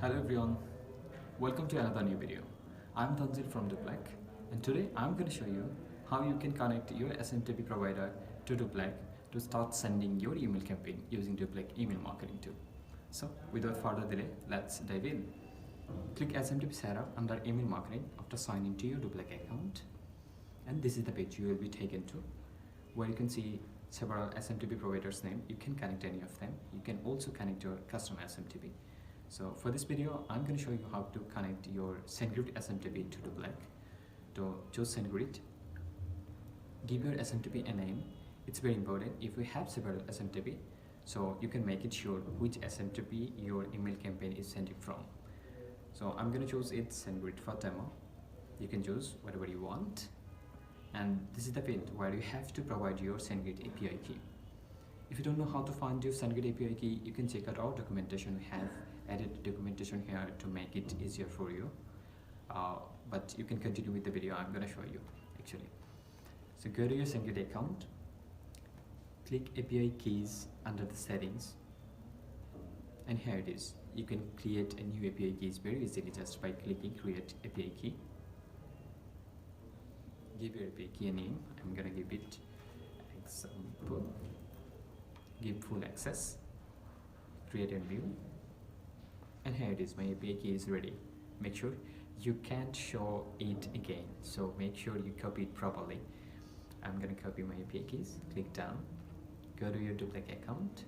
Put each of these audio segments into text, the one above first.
Hello everyone, welcome to another new video. I'm Tanzil from Doplac, and today I'm going to show you how you can connect your SMTP provider to Doplac to start sending your email campaign using Doplac email marketing tool. So without further delay, let's dive in. Click SMTP setup under email marketing after signing to your Doplac account, and this is the page you will be taken to, where you can see several SMTP providers name. You can connect any of them. You can also connect your custom SMTP. So for this video, I'm going to show you how to connect your Sendgrid SMTP to Doplac. To choose Sendgrid, give your SMTP a name. It's very important. If we have several SMTP, so you can make it sure which SMTP your email campaign is sending from. So I'm going to choose it Sendgrid for demo. You can choose whatever you want. And this is the field where you have to provide your Sendgrid API key. If you don't know how to find your Sendgrid API key, you can check out our documentation. We have added documentation here to make it easier for you. But you can continue with the video. I'm going to show you actually. So go to your Sendgrid account, click API keys under the settings, and here it is. You can create a new API keys very easily just by clicking create API key. Give your API key a name. I'm going to give it example. Give full access, create a view, and here it is. My API key is ready. Make sure you can't show it again, so make sure you copy it properly. I'm gonna copy my API keys, click down, go to your Doplac account,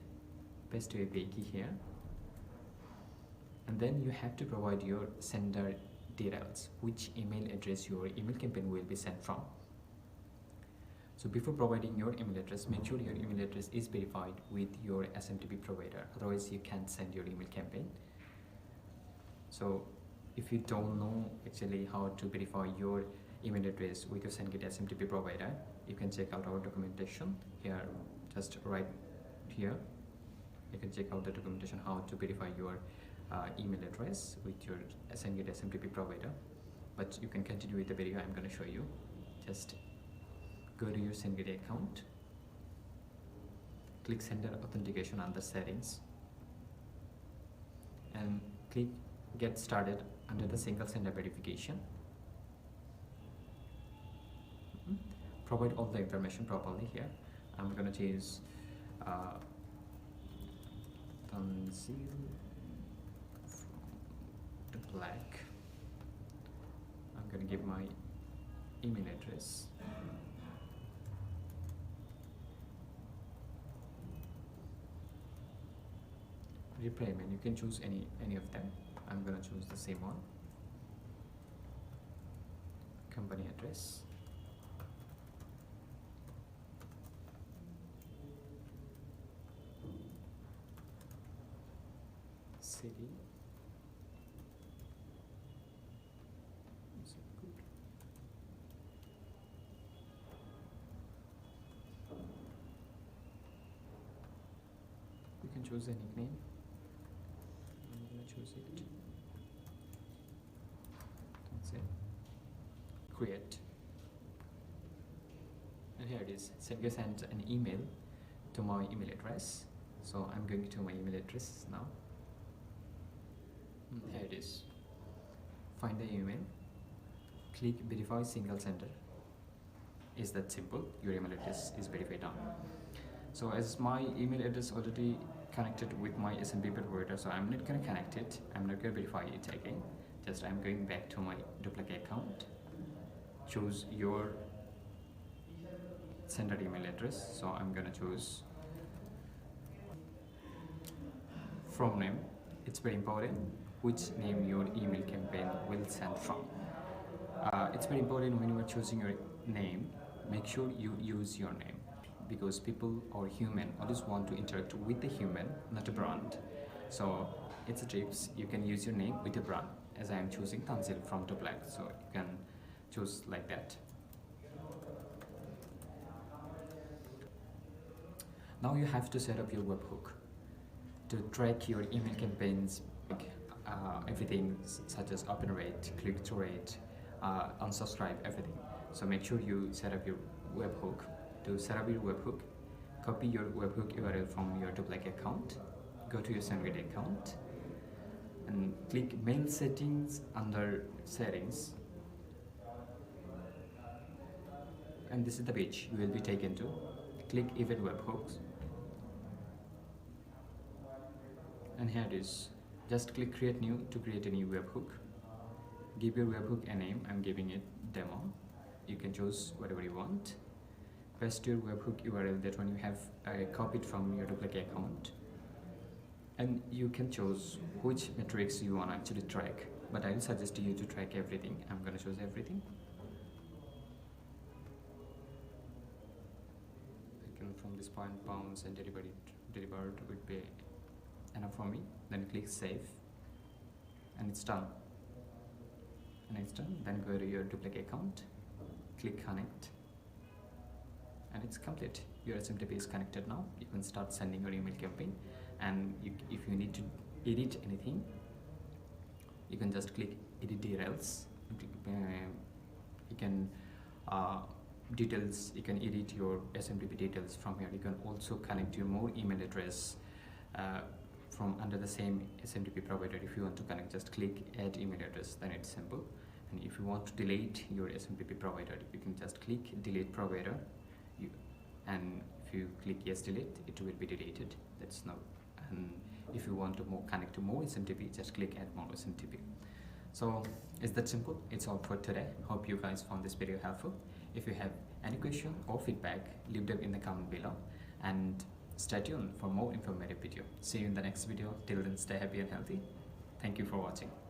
paste your API key here, and then you have to provide your sender details, which email address your email campaign will be sent from. So before providing your email address, make sure your email address is verified with your SMTP provider. Otherwise, you can't send your email campaign. So if you don't know actually how to verify your email address with your Sendgrid SMTP provider, you can check out our documentation here. Just right here, you can check out the documentation how to verify your email address with your Sendgrid SMTP provider. But you can continue with the video. I'm going to show you. Just go to your Sendgrid account, click sender authentication under settings, and click get started under the single sender verification. Provide all the information properly here. I'm going to choose Tanzil from Doplac. I'm going to give my email address. Repayment, you can choose any of them. I'm gonna choose the same one. Company address, city, you can choose a nickname. Choose it. That's it. Create. And here it is. Send an email to my email address. So I'm going to my email address now. Here it is. Find the email. Click verify single sender. Is that simple? Your email address is verified now. So as my email address already connected with my SMTP provider, so I'm not going to connect it. I'm not going to verify it again. Just I'm going back to my Doplac account. Choose your sender email address. So I'm going to choose from name. It's very important which name your email campaign will send from. It's very important when you are choosing your name, make sure you use your name, because people or human always want to interact with the human, not a brand. So it's a tips. You can use your name with a brand, as I am choosing Tanzil from Doplac, so you can choose like that. Now you have to set up your webhook to track your email campaigns, everything such as open rate, click-through rate, unsubscribe, everything. So make sure you set up your webhook. To set up your webhook, copy your webhook URL from your Doplac account, go to your Sendgrid account, and click mail settings under settings, and this is the page you will be taken to. Click event webhooks, and here it is. Just click create new to create a new webhook. Give your webhook a name. I'm giving it demo. You can choose whatever you want. Paste your webhook URL, that one you have copied from your Doplac account, and you can choose which metrics you want to actually track, but I will suggest you to track everything. I'm going to choose everything. I can from this point pounds and delivered would be enough for me. Then click save, and it's done. Then go to your Doplac account, click connect, and it's complete. Your SMTP is connected now. You can start sending your email campaign, and if you need to edit anything, you can just click edit details. You can details. You can edit your SMTP details from here. You can also connect your more email address from under the same SMTP provider. If you want to connect, just click add email address, then it's simple. And if you want to delete your SMTP provider, you can just click delete provider, and if you click yes delete, it will be deleted. That's no. And if you want to connect to more SMTP, just click add more SMTP. So it's that simple. It's all for today. Hope you guys found this video helpful. If you have any question or feedback, leave them in the comment below, and stay tuned for more informative video. See you in the next video. Till then, stay happy and healthy. Thank you for watching.